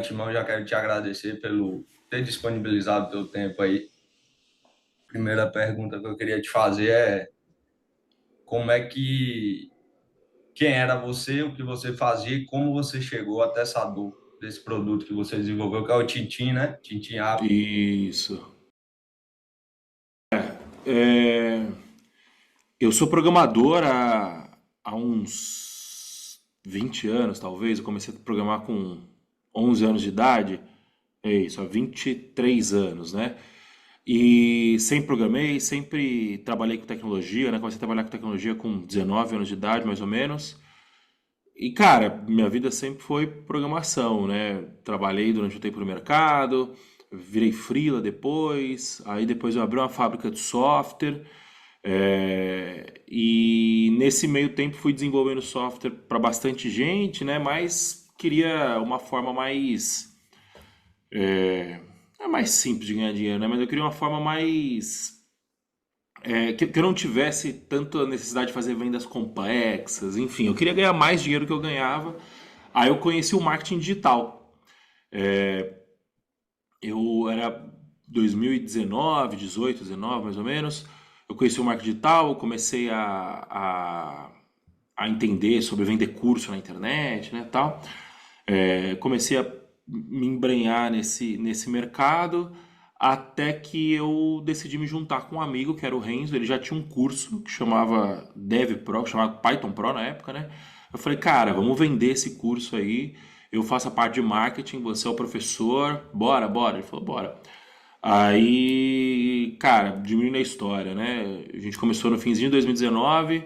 Timão, já quero te agradecer pelo ter disponibilizado o teu tempo aí. Primeira pergunta que eu queria te fazer é como é que, quem era você, o que você fazia e como você chegou até essa dor desse produto que você desenvolveu, que é o Tintim, né? Tintim App. Isso. É, eu sou programador há uns 20 anos, talvez. Eu comecei a programar com 11 anos de idade. É isso, há 23 anos, né? E sempre programei, sempre trabalhei com tecnologia, né? Comecei a trabalhar com tecnologia com 19 anos de idade, mais ou menos. E, cara, minha vida sempre foi programação, né? Trabalhei durante um tempo no mercado, virei freela depois, aí depois eu abri uma fábrica de software, e nesse meio tempo fui desenvolvendo software para bastante gente, né? Mas queria uma forma mais, não é mais simples de ganhar dinheiro, né? Mas eu queria uma forma mais que eu não tivesse tanta necessidade de fazer vendas complexas, enfim, eu queria ganhar mais dinheiro que eu ganhava. Aí eu conheci o marketing digital. Eu era 2019, 18, 19 mais ou menos. Eu conheci o marketing digital, comecei a entender sobre vender curso na internet, né, tal. Comecei a me embrenhar nesse mercado até que eu decidi me juntar com um amigo que era o Renzo. Ele já tinha um curso que chamava Dev Pro, que chamava Python Pro na época, né? Eu falei, cara, vamos vender esse curso aí. Eu faço a parte de marketing, você é o professor, bora, bora. Ele falou, bora. Aí, cara, diminuindo a história, né? A gente começou no finzinho de 2019,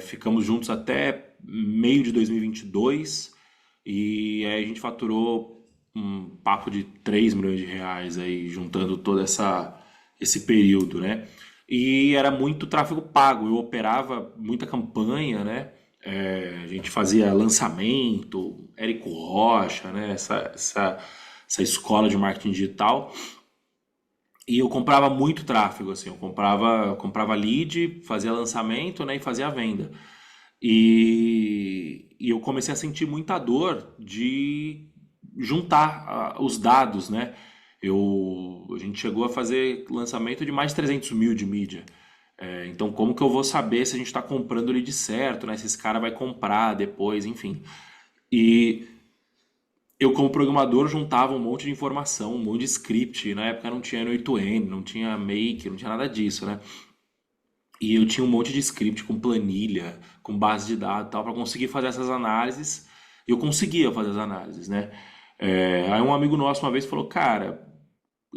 ficamos juntos até meio de 2022 e aí a gente faturou um papo de 3 milhões de reais aí, juntando todo esse período, né? E era muito tráfego pago, eu operava muita campanha, né? A gente fazia lançamento, Érico Rocha, né? Essa escola de marketing digital. E eu comprava muito tráfego, assim, eu comprava lead, fazia lançamento, né, e fazia a venda. E eu comecei a sentir muita dor de juntar os dados, né? A gente chegou a fazer lançamento de mais de 300 mil de mídia. Então, como que eu vou saber se a gente está comprando o lead certo, né? Se esse cara vai comprar depois, enfim. E eu, como programador, juntava um monte de informação, um monte de script. Na época não tinha N8N, não tinha Make, não tinha nada disso, né? E eu tinha um monte de script com planilha, com base de dados e tal, para conseguir fazer essas análises. E eu conseguia fazer as análises, né? Aí um amigo nosso uma vez falou, cara,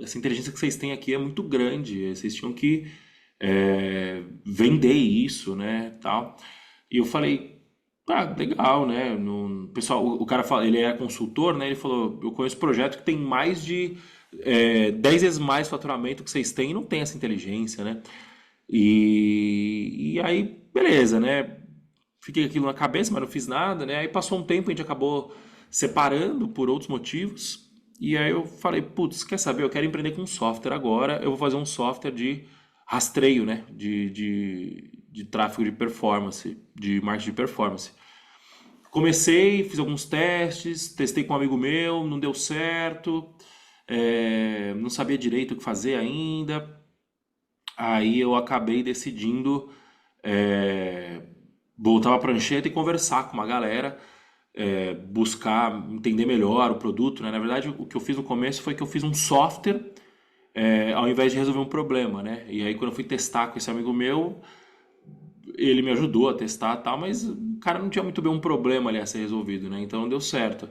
essa inteligência que vocês têm aqui é muito grande, vocês tinham que vender isso, né, tal. E eu falei, legal, né? Pessoal, o cara fala, ele é consultor, né? Ele falou, eu conheço projeto que tem mais de 10 vezes mais faturamento que vocês têm e não tem essa inteligência, né? E aí, beleza, né? Fiquei com aquilo na cabeça, mas não fiz nada, né? Aí passou um tempo, a gente acabou separando por outros motivos. E aí eu falei, putz, quer saber? Eu quero empreender com software agora. Eu vou fazer um software de rastreio, né? De tráfego de performance, de marketing de performance. Comecei, fiz alguns testes, testei com um amigo meu, não deu certo, não sabia direito o que fazer ainda. Aí eu acabei decidindo é, voltar para a prancheta e conversar com uma galera, buscar entender melhor o produto, né? Na verdade, o que eu fiz no começo foi que eu fiz um software ao invés de resolver um problema, né? E aí quando eu fui testar com esse amigo meu, ele me ajudou a testar e tal, mas o cara não tinha muito bem um problema ali a ser resolvido, né? Então não deu certo.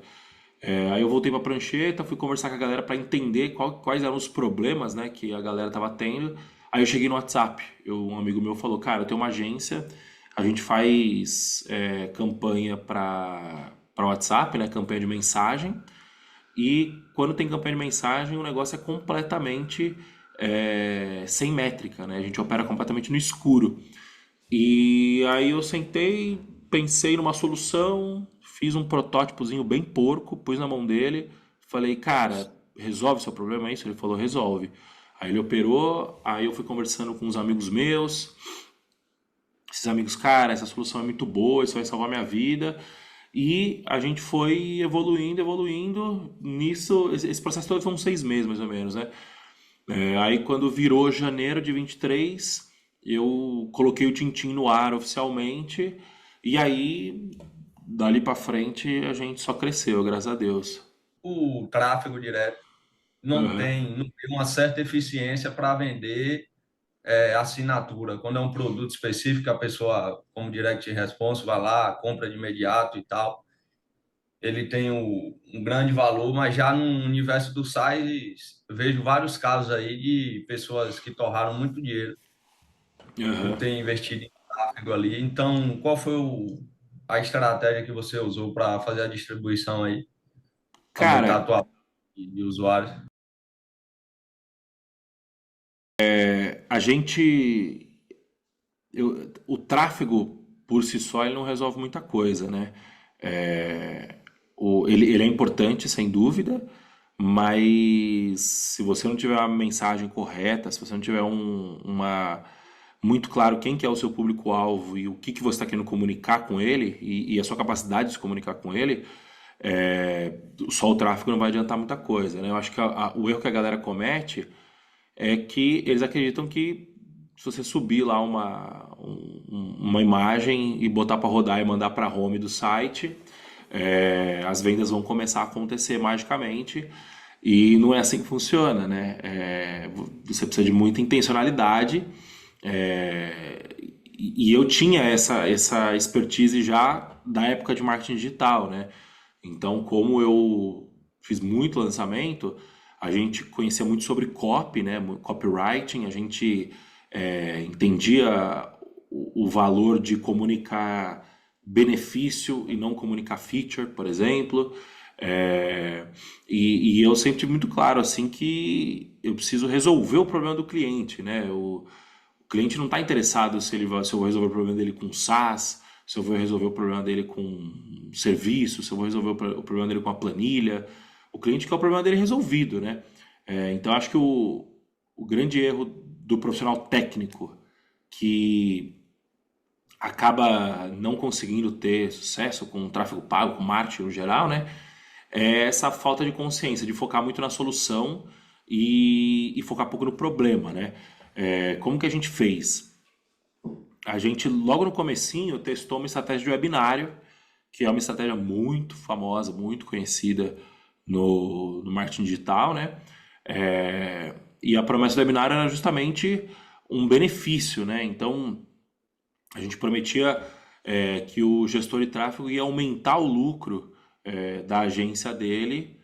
Aí eu voltei pra prancheta, fui conversar com a galera para entender quais eram os problemas, né, que a galera tava tendo. Aí eu cheguei no WhatsApp. Um amigo meu falou, cara, eu tenho uma agência, a gente faz campanha para WhatsApp, né, campanha de mensagem. E quando tem campanha de mensagem, o negócio é completamente sem métrica, né? A gente opera completamente no escuro. E aí eu sentei, pensei numa solução, fiz um protótipozinho bem porco, pus na mão dele, falei, cara, resolve seu problema, é isso? Ele falou, resolve. Aí ele operou, aí eu fui conversando com uns amigos meus, esses amigos, cara, essa solução é muito boa, isso vai salvar minha vida. E a gente foi evoluindo, evoluindo. Nisso, esse processo todo foi uns 6 meses, mais ou menos, né? Aí quando virou janeiro de 23, eu coloquei o Tintim no ar oficialmente. E aí, dali pra frente, a gente só cresceu, graças a Deus. O tráfego direto Aham. não tem uma certa eficiência para vender assinatura. Quando é um produto específico, a pessoa, como direct response, vai lá, compra de imediato e tal. Ele tem um grande valor, mas já no universo dos sites, vejo vários casos aí de pessoas que torraram muito dinheiro por Aham. ter investido em tráfego ali. Então, qual foi a estratégia que você usou para fazer a distribuição aí, aumentar a Cara, tua base de usuários? a gente. O tráfego por si só ele não resolve muita coisa, né? É, ele é importante, sem dúvida, mas se você não tiver uma mensagem correta, se você não tiver muito claro quem que é o seu público-alvo e o que você está querendo comunicar com ele e a sua capacidade de se comunicar com ele, só o tráfego não vai adiantar muita coisa, né? Eu acho que o erro que a galera comete é que eles acreditam que se você subir lá uma imagem e botar para rodar e mandar para home do site, as vendas vão começar a acontecer magicamente. E não é assim que funciona, né? Você precisa de muita intencionalidade. E eu tinha essa expertise já da época de marketing digital, né? Então, como eu fiz muito lançamento, a gente conhecia muito sobre copy, né? Copywriting, a gente entendia o valor de comunicar benefício e não comunicar feature, por exemplo. É, e eu sempre tive muito claro assim que eu preciso resolver o problema do cliente, né? O cliente não está interessado se eu vou resolver o problema dele com SaaS, se eu vou resolver o problema dele com serviço, se eu vou resolver o problema dele com a planilha. O cliente quer o problema dele resolvido, né? Então acho que o grande erro do profissional técnico que acaba não conseguindo ter sucesso com o tráfego pago, com marketing no geral, né? É essa falta de consciência, de focar muito na solução e focar pouco no problema, né? Como que a gente fez? A gente, logo no comecinho, testou uma estratégia de webinário, que é uma estratégia muito famosa, muito conhecida no marketing digital, né? E a promessa do webinário era justamente um benefício, né? Então, a gente prometia que o gestor de tráfego ia aumentar o lucro da agência dele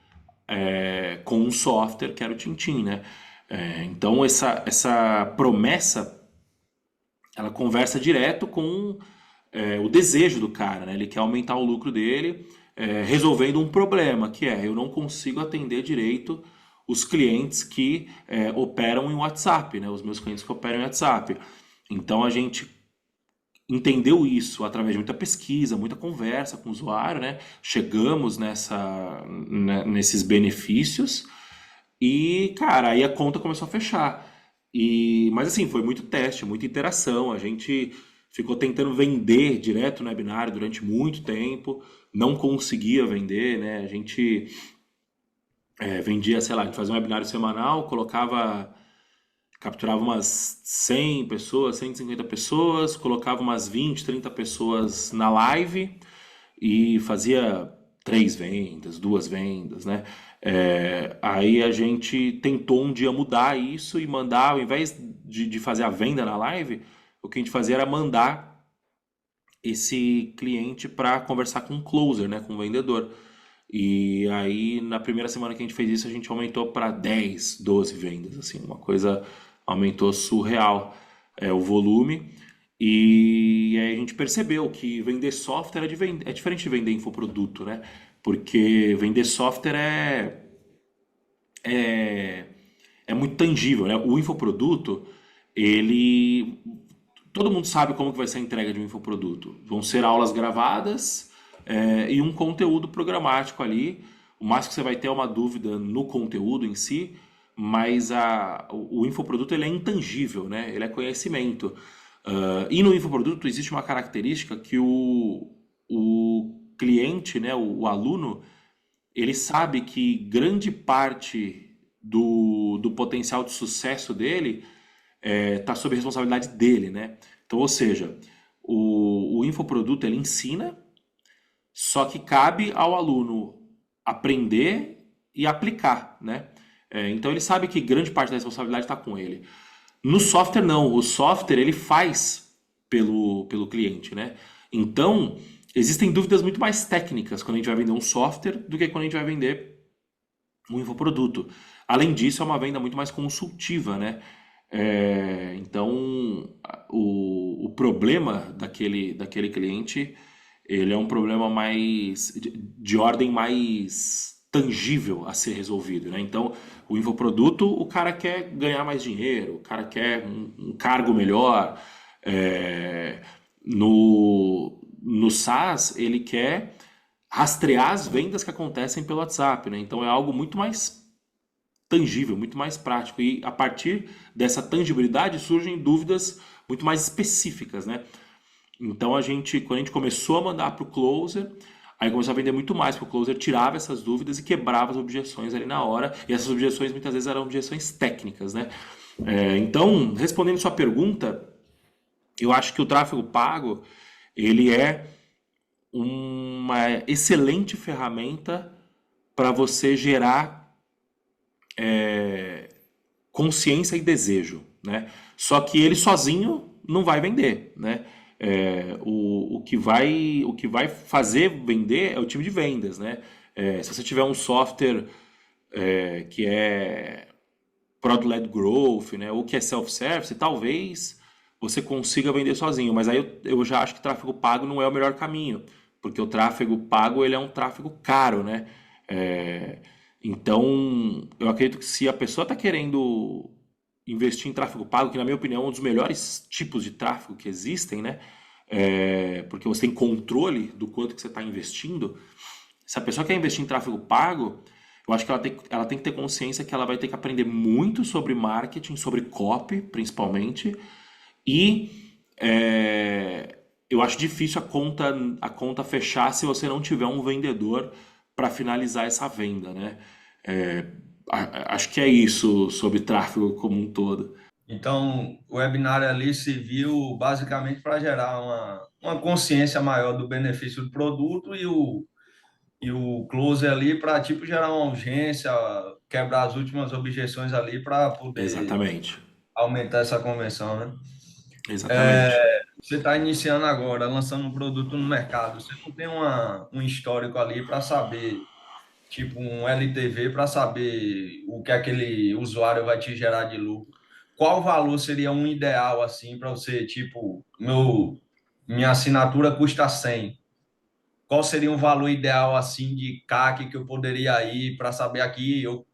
com um software que era o Tintim, né? Então, essa promessa ela conversa direto com o desejo do cara, né? Ele quer aumentar o lucro dele, resolvendo um problema, que é eu não consigo atender direito os clientes que operam em WhatsApp, né? Os meus clientes que operam em WhatsApp. Então a gente entendeu isso através de muita pesquisa, muita conversa com o usuário, né? Chegamos nesses benefícios e, cara, aí a conta começou a fechar. Mas assim, foi muito teste, muita interação. A gente ficou tentando vender direto no webinário durante muito tempo, não conseguia vender, né? A gente vendia, sei lá, a gente fazia um webinário semanal, capturava umas 100 pessoas, 150 pessoas, colocava umas 20, 30 pessoas na live e fazia 3 vendas, 2 vendas, né? Aí a gente tentou um dia mudar isso e mandar, ao invés de fazer a venda na live, o que a gente fazia era mandar esse cliente para conversar com um closer, né, com um vendedor. E aí, na primeira semana que a gente fez isso, a gente aumentou para 10, 12 vendas, assim, uma coisa aumentou surreal o volume. E aí a gente percebeu que vender software é diferente de vender infoproduto, né? Porque vender software é, é muito tangível, né? O infoproduto, ele todo mundo sabe como que vai ser a entrega de um infoproduto. Vão ser aulas gravadas e um conteúdo programático ali. O máximo que você vai ter é uma dúvida no conteúdo em si, mas o infoproduto ele é intangível, né? Ele é conhecimento. E no infoproduto existe uma característica que o cliente, né, o aluno, ele sabe que grande parte do potencial de sucesso dele está sob a responsabilidade dele, né? Então, ou seja, o infoproduto ele ensina, só que cabe ao aluno aprender e aplicar, né? Então ele sabe que grande parte da responsabilidade está com ele. No software não, o software ele faz pelo cliente, né? Então existem dúvidas muito mais técnicas quando a gente vai vender um software do que quando a gente vai vender um infoproduto. Além disso, é uma venda muito mais consultiva, né? Então, o problema daquele cliente, ele é um problema mais de ordem mais tangível a ser resolvido, né? Então, o infoproduto, o cara quer ganhar mais dinheiro, o cara quer um cargo melhor. No SaaS, ele quer rastrear as vendas que acontecem pelo WhatsApp, né? Então, é algo muito mais tangível, muito mais prático. E a partir dessa tangibilidade surgem dúvidas muito mais específicas, né? Então quando a gente começou a mandar para o Closer, aí começou a vender muito mais, porque o Closer tirava essas dúvidas e quebrava as objeções ali na hora. E essas objeções muitas vezes eram objeções técnicas, né? Então, respondendo sua pergunta, eu acho que o tráfego pago ele é uma excelente ferramenta para você gerar consciência e desejo, né? Só que ele sozinho não vai vender, né? O que vai fazer vender é o time de vendas, né? Se você tiver um software que é Product-led Growth, né? Ou que é self-service, talvez você consiga vender sozinho, mas aí eu já acho que tráfego pago não é o melhor caminho, porque o tráfego pago ele é um tráfego caro, né? É, então, eu acredito que se a pessoa está querendo investir em tráfego pago, que na minha opinião é um dos melhores tipos de tráfego que existem, né? Porque você tem controle do quanto que você está investindo. Se a pessoa quer investir em tráfego pago, eu acho que ela tem que ter consciência que ela vai ter que aprender muito sobre marketing, sobre copy, principalmente, e eu acho difícil a conta fechar se você não tiver um vendedor para finalizar essa venda, né? É, Acho que é isso sobre tráfego como um todo. Então, o webinar ali serviu basicamente para gerar uma consciência maior do benefício do produto e o close ali para tipo gerar uma urgência, quebrar as últimas objeções ali para poder Exatamente. aumentar essa conversão, né? Exatamente. Você está iniciando agora, lançando um produto no mercado, você não tem um histórico ali para saber, tipo um LTV, para saber o que aquele usuário vai te gerar de lucro. Qual valor seria um ideal assim para você, tipo, minha assinatura custa 100. Qual seria um valor ideal assim de CAC que eu poderia ir para saber aqui eu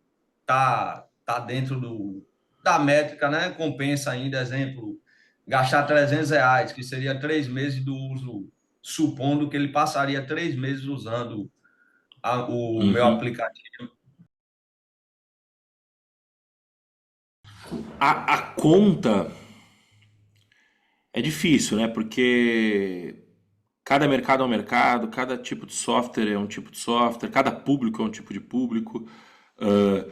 tá dentro da métrica, né? Compensa ainda, exemplo, gastar R$ 300, que seria 3 meses do uso, supondo que ele passaria 3 meses usando o meu Uhum. aplicativo. A conta é difícil, né? Porque cada mercado é um mercado, cada tipo de software é um tipo de software, cada público é um tipo de público. Ah,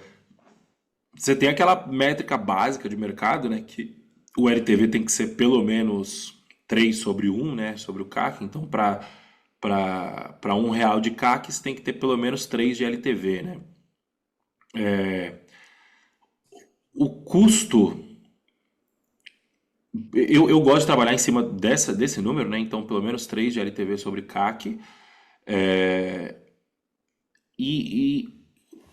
Você tem aquela métrica básica de mercado, né? Que o LTV tem que ser pelo menos 3 sobre um, né? Sobre o CAC. Então, para R$ 1 de CAC, você tem que ter pelo menos 3 de LTV, né? O custo, eu gosto de trabalhar em cima desse número, né? Então, pelo menos 3 de LTV sobre CAC. É, e, e,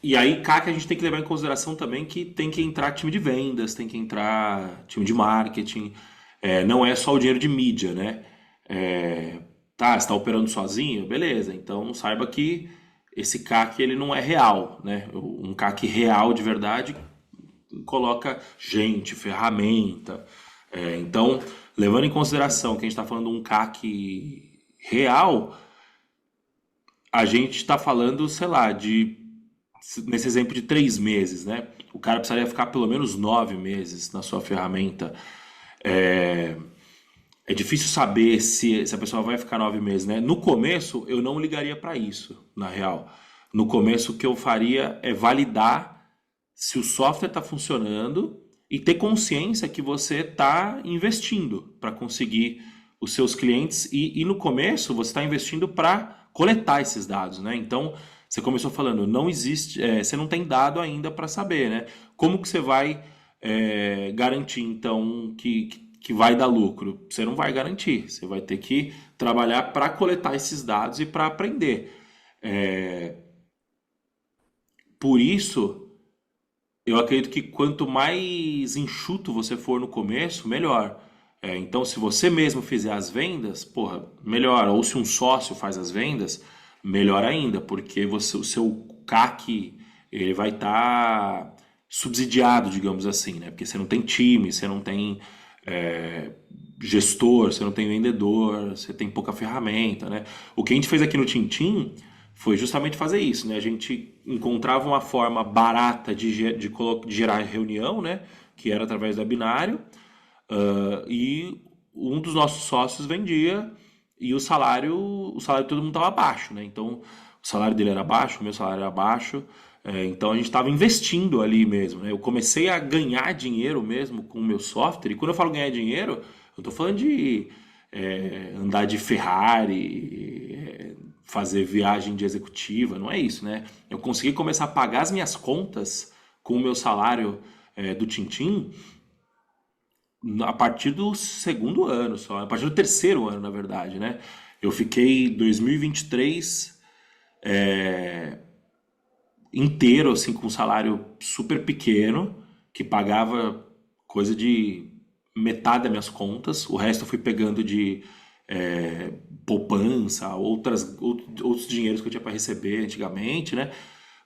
e aí, CAC, a gente tem que levar em consideração também que tem que entrar time de vendas, tem que entrar time de marketing. Não é só o dinheiro de mídia, né? É, tá, você está operando sozinho? Beleza, então saiba que esse CAC ele não é real, né? Um CAC real de verdade coloca gente, ferramenta. Então, levando em consideração que a gente está falando de um CAC real, a gente está falando, sei lá, nesse exemplo de 3 meses, né? O cara precisaria ficar pelo menos 9 meses na sua ferramenta. é difícil saber se a pessoa vai ficar 9 meses, né? No começo, eu não ligaria para isso, na real. No começo, o que eu faria é validar se o software está funcionando e ter consciência que você está investindo para conseguir os seus clientes. E no começo, você está investindo para coletar esses dados, né? Então, você começou falando, não existe, você não tem dado ainda para saber, né? Como que você vai garantir, então, que vai dar lucro? Você não vai garantir. Você vai ter que trabalhar para coletar esses dados e para aprender. É, por isso, eu acredito que quanto mais enxuto você for no começo, melhor. Então, se você mesmo fizer as vendas, porra, melhor. Ou se um sócio faz as vendas, melhor ainda, porque o seu CAC ele vai estar subsidiado, digamos assim, né? Porque você não tem time, você não tem é, gestor, você não tem vendedor, você tem pouca ferramenta, né? O que a gente fez aqui no Tintim foi justamente fazer isso, né? A gente encontrava uma forma barata de gerar reunião, né? Que era através do webinário, e um dos nossos sócios vendia e o salário de todo mundo estava baixo, né? Então, o salário dele era baixo, o meu salário era baixo, então a gente estava investindo ali mesmo, né? Eu comecei a ganhar dinheiro mesmo com o meu software, e quando eu falo ganhar dinheiro, eu estou falando de andar de Ferrari, fazer viagem de executiva, não é isso, né? Eu consegui começar a pagar as minhas contas com o meu salário do Tintim a partir do segundo ano só, a partir do terceiro ano, na verdade, né? Eu fiquei 2023 inteiro, assim, com um salário super pequeno, que pagava coisa de metade das minhas contas, o resto eu fui pegando de poupança, outros dinheiros que eu tinha para receber antigamente, né?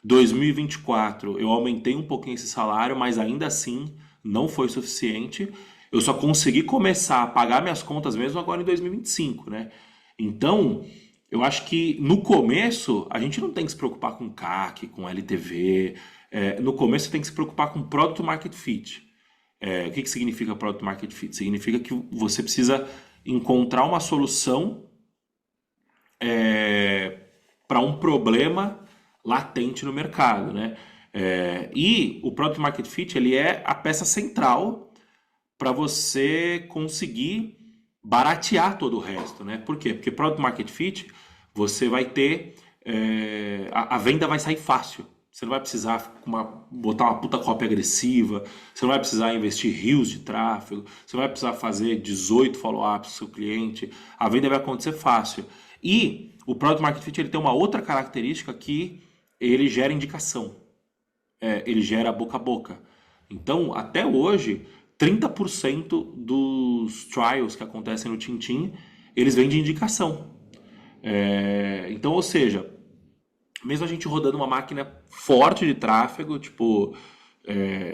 2024 eu aumentei um pouquinho esse salário, mas ainda assim não foi suficiente. Eu só consegui começar a pagar minhas contas mesmo agora em 2025, né? Então, eu acho que no começo a gente não tem que se preocupar com CAC, com LTV. No começo você tem que se preocupar com Product Market Fit. O que significa Product Market Fit? Significa que você precisa encontrar uma solução para um problema latente no mercado, né? E o Product Market Fit ele é a peça central para você conseguir baratear todo o resto, né? Por quê? Porque Product Market Fit você vai ter a venda vai sair fácil. Você não vai precisar botar uma puta cópia agressiva, você não vai precisar investir rios de tráfego, você não vai precisar fazer 18 follow-ups do seu cliente, a venda vai acontecer fácil. E o Product Market Fit ele tem uma outra característica que ele gera indicação, ele gera boca a boca. Então, até hoje, 30% dos trials que acontecem no Tintim, eles vêm de indicação. Então, ou seja, mesmo a gente rodando uma máquina forte de tráfego, tipo,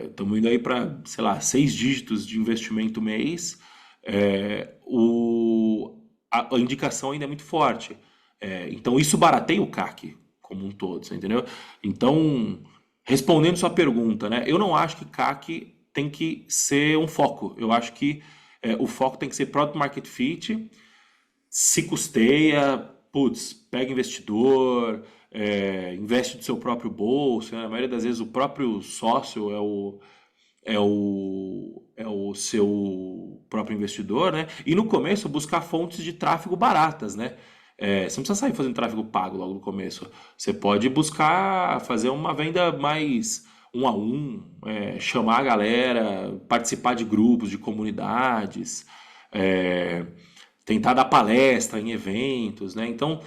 estamos indo aí para, sei lá, 6 dígitos de investimento mês, a indicação ainda é muito forte. Então, isso barateia o CAC como um todo, você entendeu? Então, respondendo sua pergunta, né? Eu não acho que CAC tem que ser um foco. Eu acho que o foco tem que ser Product Market Fit, se custeia, putz, pega investidor, investe do seu próprio bolso, né? Na maioria das vezes o próprio sócio é o seu próprio investidor, né? E no começo buscar fontes de tráfego baratas, né? Você não precisa sair fazendo tráfego pago logo no começo. Você pode buscar fazer uma venda mais um a um, chamar a galera, participar de grupos, de comunidades, é, tentar dar palestra em eventos, né? Então,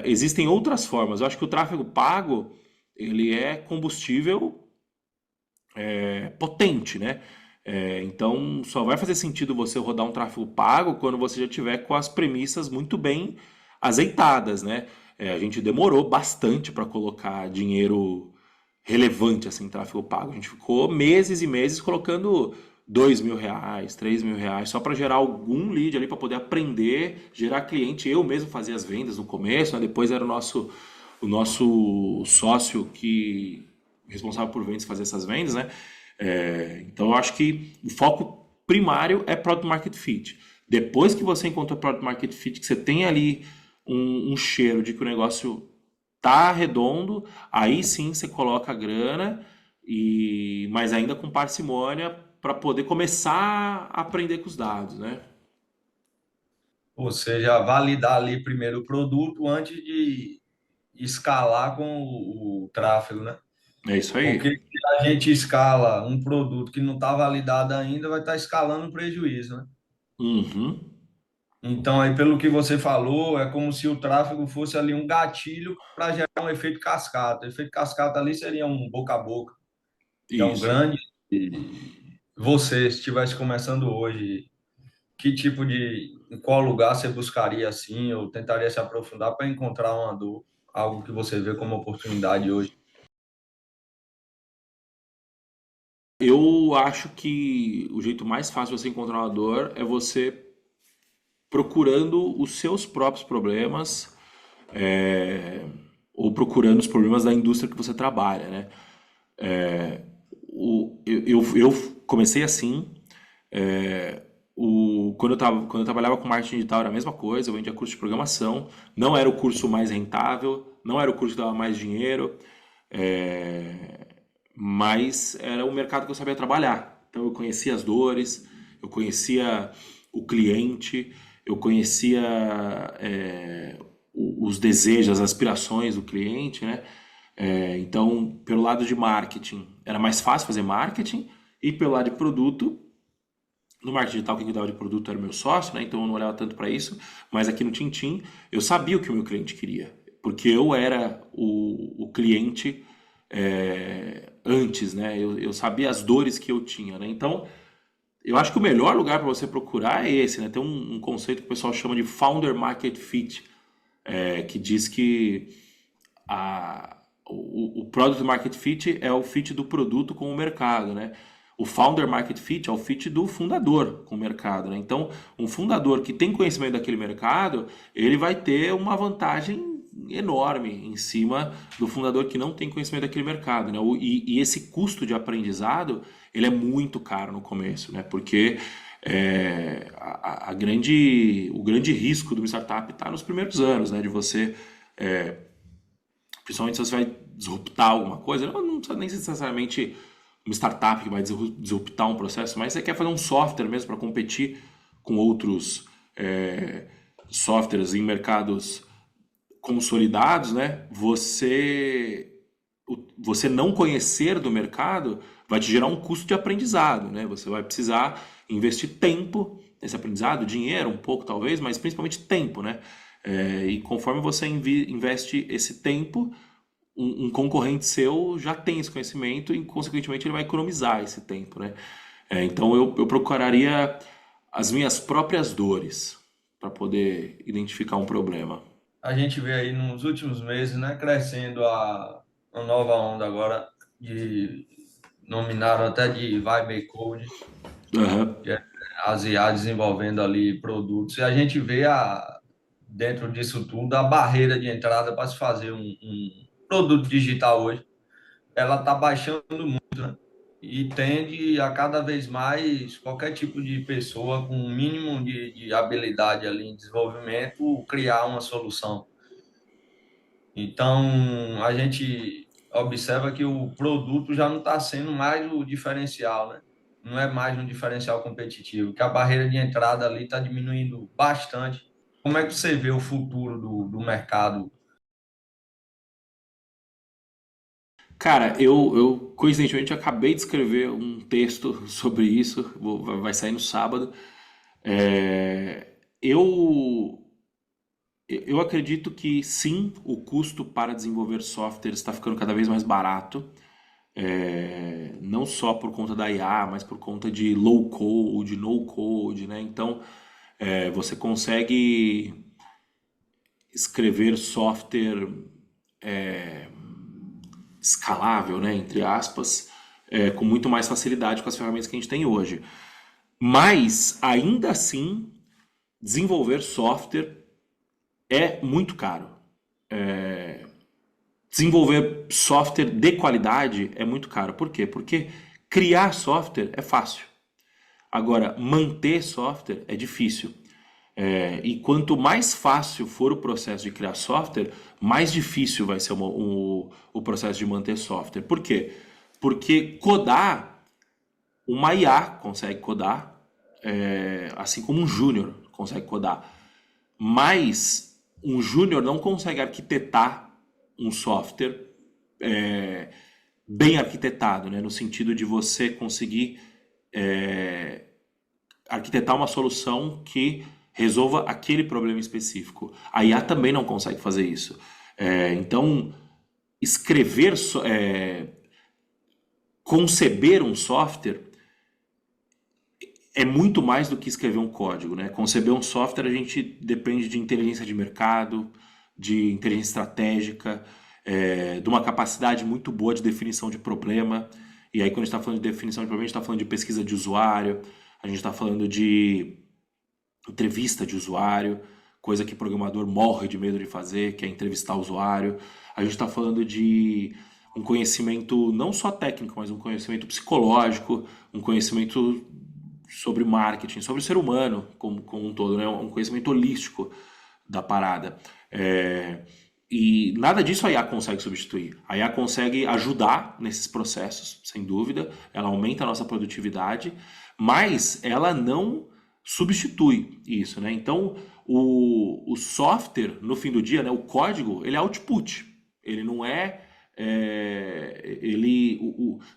existem outras formas. Eu acho que o tráfego pago ele é combustível potente, né? Então, só vai fazer sentido você rodar um tráfego pago quando você já tiver com as premissas muito bem azeitadas, né? A gente demorou bastante para colocar dinheiro relevante assim em tráfego pago. A gente ficou meses e meses colocando R$ 2.000, R$ 3.000, só para gerar algum lead ali para poder aprender, gerar cliente. Eu mesmo fazia as vendas no começo, né? Depois era o nosso sócio que responsável por vendas fazer essas vendas, né? Então eu acho que o foco primário é Product Market Fit. Depois que você encontrou o Product Market Fit, que você tem ali um cheiro de que o negócio tá redondo, aí sim você coloca a grana, mas ainda com parcimônia para poder começar a aprender com os dados, né? Ou seja, validar ali primeiro o produto antes de escalar com o tráfego, né? É isso Porque aí. se a gente escala um produto que não está validado ainda, vai estar escalando um prejuízo, né? Uhum. Então, aí, pelo que você falou, é como se o tráfego fosse ali um gatilho para gerar um efeito cascata. O efeito cascata ali seria um boca a boca, que é um Isso. grande. E você, se estivesse começando hoje, que tipo de. Em qual lugar você buscaria assim, ou tentaria se aprofundar para encontrar uma dor, algo que você vê como oportunidade hoje? Eu acho que o jeito mais fácil de você encontrar uma dor é você procurando os seus próprios problemas, é, ou procurando os problemas da indústria que você trabalha, né? Eu comecei assim. é, quando eu trabalhava com marketing digital era a mesma coisa, eu vendia curso de programação, não era o curso mais rentável, não era o curso que dava mais dinheiro, é, mas era o mercado que eu sabia trabalhar. Então eu conhecia as dores, eu conhecia o cliente, eu conhecia os desejos, as aspirações do cliente, né? Então, pelo lado de marketing, era mais fácil fazer marketing, e pelo lado de produto, no marketing digital, quem cuidava de produto era o meu sócio, né? Então eu não olhava tanto para isso, mas aqui no Tintim eu sabia o que o meu cliente queria, porque eu era o cliente antes, né? Eu sabia as dores que eu tinha, né? Então eu acho que o melhor lugar para você procurar é esse, né? Tem um conceito que o pessoal chama de Founder Market Fit, que diz que o Product Market Fit é o fit do produto com o mercado, né? O Founder Market Fit é o fit do fundador com o mercado, né? Então, um fundador que tem conhecimento daquele mercado, ele vai ter uma vantagem enorme em cima do fundador que não tem conhecimento daquele mercado, né? E esse custo de aprendizado, ele é muito caro no começo, né? Porque o grande risco de uma startup está nos primeiros anos, né? De você principalmente se você vai disruptar alguma coisa, não precisa nem necessariamente uma startup que vai disruptar um processo, mas você quer fazer um software mesmo para competir com outros softwares em mercados consolidados, né? Você não conhecer do mercado vai te gerar um custo de aprendizado, né? Você vai precisar investir tempo nesse aprendizado, dinheiro um pouco talvez, mas principalmente tempo, né? E conforme você investe esse tempo, um concorrente seu já tem esse conhecimento e, consequentemente, ele vai economizar esse tempo, né? Então, eu procuraria as minhas próprias dores para poder identificar um problema. A gente vê aí nos últimos meses, né, crescendo a nova onda agora de nominaram até de Vibe Code, Aham. que é as IA desenvolvendo ali produtos. E a gente vê dentro disso tudo a barreira de entrada para se fazer um produto digital hoje. Ela está baixando e tende a cada vez mais qualquer tipo de pessoa com um mínimo de habilidade ali em desenvolvimento criar uma solução. Então, a gente observa que o produto já não está sendo mais o diferencial, né? Não é mais um diferencial competitivo, que a barreira de entrada ali está diminuindo bastante. Como é que você vê o futuro do mercado? Cara, eu coincidentemente acabei de escrever um texto sobre isso, vai sair no sábado. É, eu, eu acredito que sim, o custo para desenvolver software está ficando cada vez mais barato. Não só por conta da IA, mas por conta de low code, no code, né? Então, você consegue escrever software escalável, né? Entre aspas, com muito mais facilidade com as ferramentas que a gente tem hoje. Mas, ainda assim, desenvolver software é muito caro. Desenvolver software de qualidade é muito caro. Por quê? Porque criar software é fácil. Agora, manter software é difícil. E quanto mais fácil for o processo de criar software, mais difícil vai ser o processo de manter software. Por quê? Porque codar, uma IA consegue codar, assim como um júnior consegue codar. Mas um júnior não consegue arquitetar um software é, bem arquitetado, né? No sentido de você conseguir arquitetar uma solução que resolva aquele problema específico. A IA também não consegue fazer isso. Então, escrever, conceber um software é muito mais do que escrever um código, né? Conceber um software a gente depende de inteligência de mercado, de inteligência estratégica, de uma capacidade muito boa de definição de problema. E aí quando a gente está falando de definição de problema, a gente está falando de pesquisa de usuário, a gente está falando de entrevista de usuário, coisa que o programador morre de medo de fazer, que é entrevistar o usuário. A gente está falando de um conhecimento não só técnico, mas um conhecimento psicológico, um conhecimento sobre marketing, sobre o ser humano como um todo, né? Um conhecimento holístico da parada. E nada disso a IA consegue substituir. A IA consegue ajudar nesses processos, sem dúvida. Ela aumenta a nossa produtividade, mas ela não substitui isso, né? Então, o software, no fim do dia, né, o código, ele é output. Ele não é...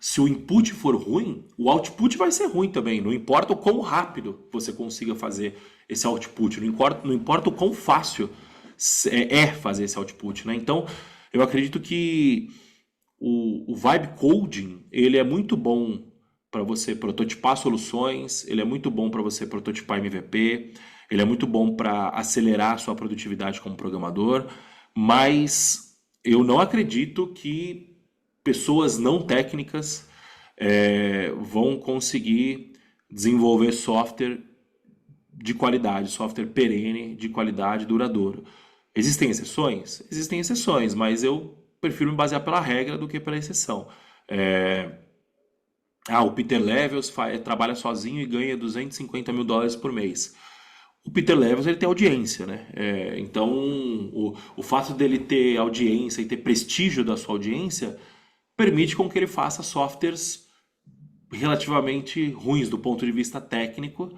se o input for ruim, o output vai ser ruim também. Não importa o quão rápido você consiga fazer esse output. Não importa o quão fácil fazer esse output, né? Então, eu acredito que o vibe coding, ele é muito bom para você prototipar soluções, ele é muito bom para você prototipar MVP, ele é muito bom para acelerar a sua produtividade como programador, mas eu não acredito que pessoas não técnicas vão conseguir desenvolver software de qualidade, software perene, de qualidade duradouro. Existem exceções? Existem exceções, mas eu prefiro me basear pela regra do que pela exceção. O Peter Levels trabalha sozinho e ganha $250 mil por mês. O Peter Levels, ele tem audiência, né? Então, o fato dele ter audiência e ter prestígio da sua audiência permite com que ele faça softwares relativamente ruins do ponto de vista técnico.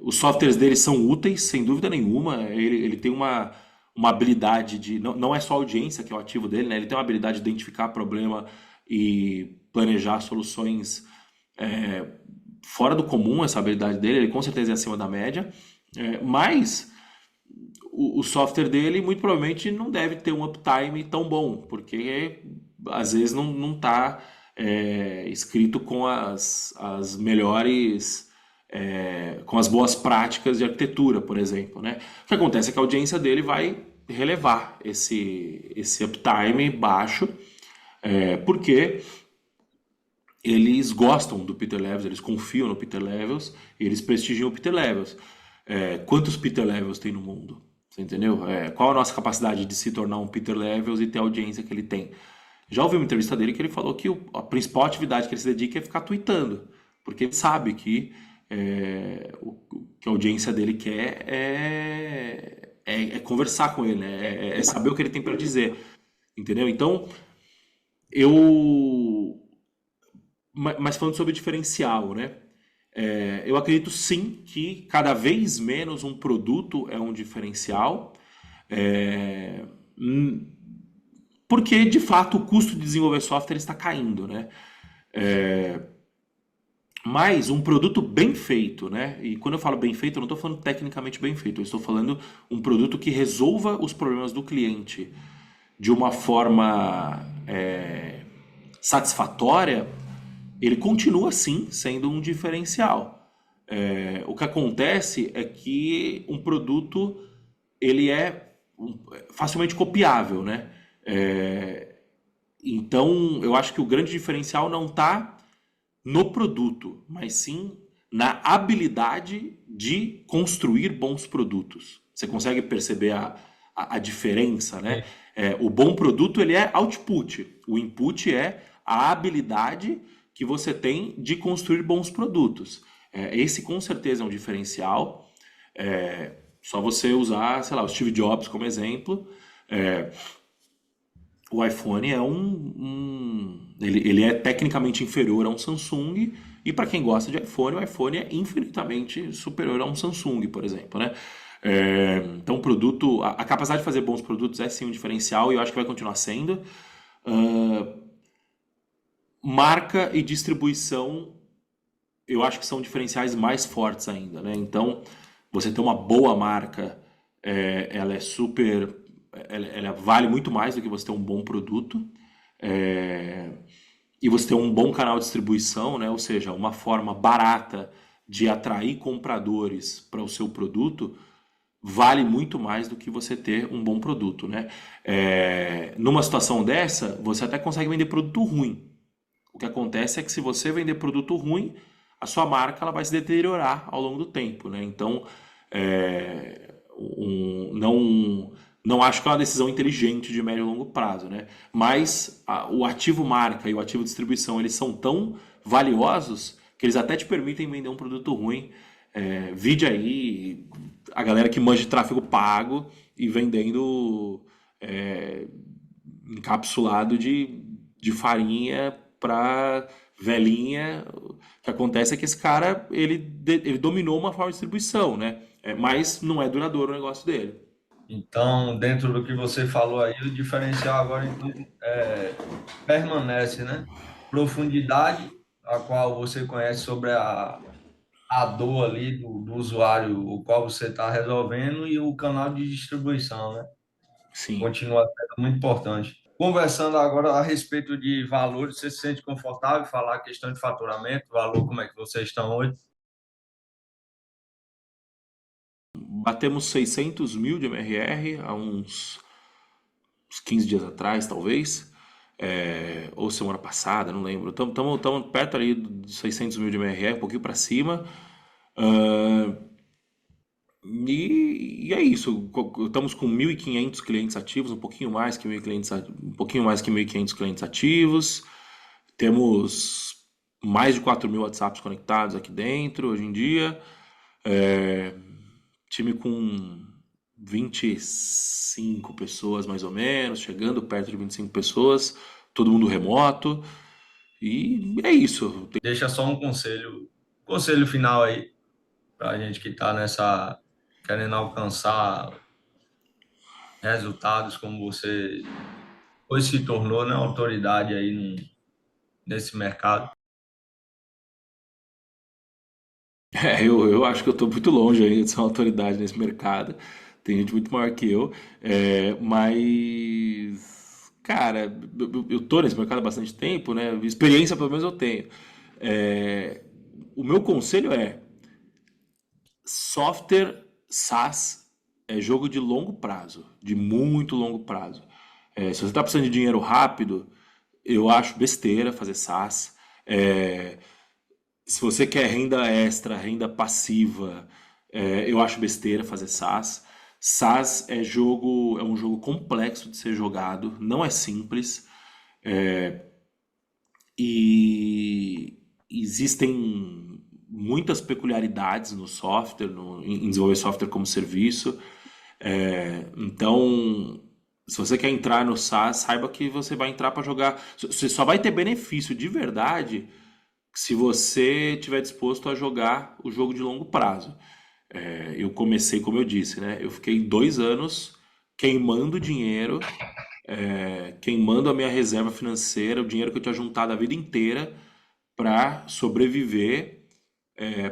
Os softwares dele são úteis, sem dúvida nenhuma. Ele tem uma habilidade de... Não é só a audiência que é o ativo dele, né? Ele tem uma habilidade de identificar problema e planejar soluções fora do comum, essa habilidade dele. Ele com certeza é acima da média. Mas o software dele muito provavelmente não deve ter um uptime tão bom, porque às vezes não está escrito com as melhores... com as boas práticas de arquitetura, por exemplo, né? O que acontece é que a audiência dele vai relevar esse uptime baixo, porque eles gostam do Peter Levels, eles confiam no Peter Levels e eles prestigiam o Peter Levels. Quantos Peter Levels tem no mundo? Você entendeu? Qual a nossa capacidade de se tornar um Peter Levels e ter a audiência que ele tem? Já ouvi uma entrevista dele que ele falou que a principal atividade que ele se dedica é ficar tweetando, porque ele sabe que o que a audiência dele quer é conversar com ele, né? É saber o que ele tem para dizer, entendeu? Então, mas falando sobre diferencial, né? Eu acredito sim que cada vez menos um produto é um diferencial, porque de fato o custo de desenvolver software está caindo, né? Mas um produto bem feito, né? E quando eu falo bem feito, eu não estou falando tecnicamente bem feito, eu estou falando um produto que resolva os problemas do cliente de uma forma satisfatória, ele continua sim sendo um diferencial. O que acontece é que um produto ele é facilmente copiável, né? Então eu acho que o grande diferencial não está no produto, mas sim na habilidade de construir bons produtos. Você consegue perceber a diferença, né? O bom produto ele é output, o input é a habilidade que você tem de construir bons produtos. Esse com certeza é um diferencial. Só você usar, sei lá, o Steve Jobs como exemplo. É, o iPhone ele é tecnicamente inferior a um Samsung, e para quem gosta de iPhone, o iPhone é infinitamente superior a um Samsung, por exemplo, né? Então, o produto, a capacidade de fazer bons produtos é sim um diferencial, e eu acho que vai continuar sendo. Ah, marca e distribuição, eu acho que são diferenciais mais fortes ainda, né? Então, você ter uma boa marca, ela é super, ela vale muito mais do que você ter um bom produto. É, e você ter um bom canal de distribuição, né? Ou seja, uma forma barata de atrair compradores para o seu produto, vale muito mais do que você ter um bom produto, né? Numa situação dessa, você até consegue vender produto ruim. O que acontece é que se você vender produto ruim, a sua marca ela vai se deteriorar ao longo do tempo, né? Então, não acho que é uma decisão inteligente de médio e longo prazo, né? Mas o ativo marca e o ativo distribuição, eles são tão valiosos que eles até te permitem vender um produto ruim. Vide aí a galera que manja de tráfego pago e vendendo é, encapsulado de farinha para velhinha. O que acontece é que esse cara ele dominou uma forma de distribuição, né? Mas não é duradouro o negócio dele. Então, dentro do que você falou aí, o diferencial agora então, permanece, né? Profundidade, a qual você conhece sobre a dor ali do usuário, o qual você está resolvendo, e o canal de distribuição, né? Sim. Continua sendo muito importante. Conversando agora a respeito de valores, você se sente confortável em falar a questão de faturamento, valor, como é que vocês estão hoje? Batemos 600 mil de MRR há uns 15 dias atrás, talvez. Ou semana passada, não lembro. Estamos perto ali dos 600 mil de MRR, um pouquinho para cima. Ah, e é isso. Estamos com 1.500 clientes ativos, um pouquinho mais que 1.000 clientes, um pouquinho mais que 1.500 clientes ativos. Temos mais de 4.000 WhatsApps conectados aqui dentro hoje em dia. É, time com 25 pessoas mais ou menos, chegando perto de 25 pessoas, todo mundo remoto. E é isso. Deixa só um conselho final aí para a gente que está querendo alcançar resultados como você hoje se tornou, né, autoridade aí nesse mercado. Eu acho que eu estou muito longe ainda de ser uma autoridade nesse mercado. Tem gente muito maior que eu. Mas, cara, eu tô nesse mercado há bastante tempo, né? Experiência pelo menos eu tenho. É, o meu conselho é: software SaaS é jogo de longo prazo, de muito longo prazo. Se você está precisando de dinheiro rápido, eu acho besteira fazer SaaS. É, Se você quer renda extra, renda passiva, eu acho besteira fazer SaaS. SaaS é um jogo complexo de ser jogado, não é simples. E existem muitas peculiaridades no software, em desenvolver software como serviço. Então, se você quer entrar no SaaS, saiba que você vai entrar para jogar. Você só vai ter benefício de verdade se você estiver disposto a jogar o jogo de longo prazo. Eu comecei, como eu disse, né? Eu fiquei 2 anos queimando dinheiro, queimando a minha reserva financeira, o dinheiro que eu tinha juntado a vida inteira para sobreviver,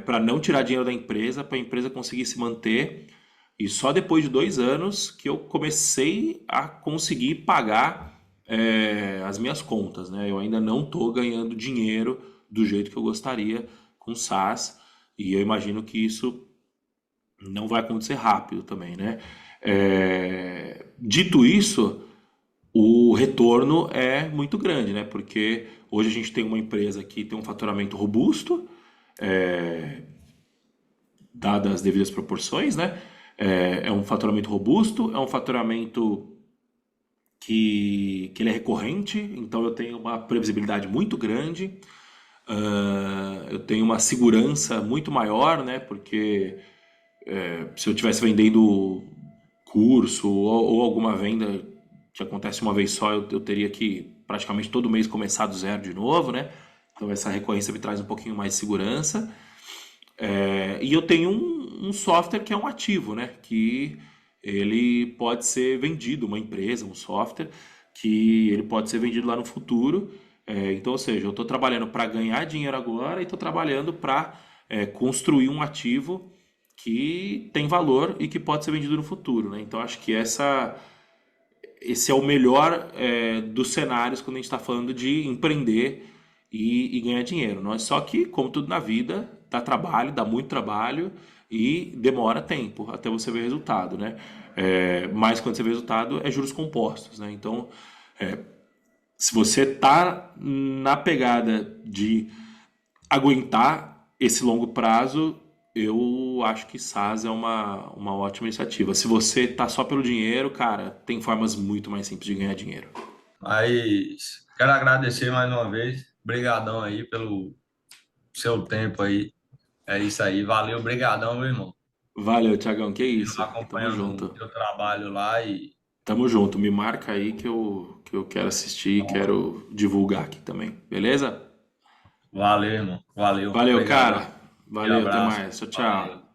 para não tirar dinheiro da empresa, para a empresa conseguir se manter. E só depois de 2 anos que eu comecei a conseguir pagar as minhas contas, né? Eu ainda não estou ganhando dinheiro do jeito que eu gostaria com SaaS, e eu imagino que isso não vai acontecer rápido também, né? Dito isso, o retorno é muito grande, né? Porque hoje a gente tem uma empresa que tem um faturamento robusto, dadas as devidas proporções, né? É um faturamento robusto, é um faturamento que ele é recorrente, então eu tenho uma previsibilidade muito grande. Eu tenho uma segurança muito maior, né? Porque se eu estivesse vendendo curso ou alguma venda que acontece uma vez só, eu teria que praticamente todo mês começar do zero de novo, né? Então essa recorrência me traz um pouquinho mais de segurança. E eu tenho um software que é um ativo, né? Que ele pode ser vendido, uma empresa, um software, que ele pode ser vendido lá no futuro. Então, ou seja, eu estou trabalhando para ganhar dinheiro agora e estou trabalhando para construir um ativo que tem valor e que pode ser vendido no futuro, né? Então, acho que esse é o melhor dos cenários quando a gente está falando de empreender e ganhar dinheiro. Não é só que, como tudo na vida, dá trabalho, dá muito trabalho e demora tempo até você ver resultado, né? Mas quando você vê resultado, é juros compostos, né? Então, se você tá na pegada de aguentar esse longo prazo, eu acho que SaaS é uma ótima iniciativa. Se você tá só pelo dinheiro, cara, tem formas muito mais simples de ganhar dinheiro. Mas quero agradecer mais uma vez. Obrigadão aí pelo seu tempo aí. É isso aí. Valeu, obrigadão, meu irmão. Valeu, Thiagão, que Continuar isso. Tamo acompanhando o junto. teu trabalho lá e Tamo junto. Me marca aí que eu quero assistir e quero divulgar aqui também. Beleza? valeu, irmão. Valeu, Valeu, obrigadão. cara. E Valeu, até abraço. mais. Tchau, Valeu. tchau.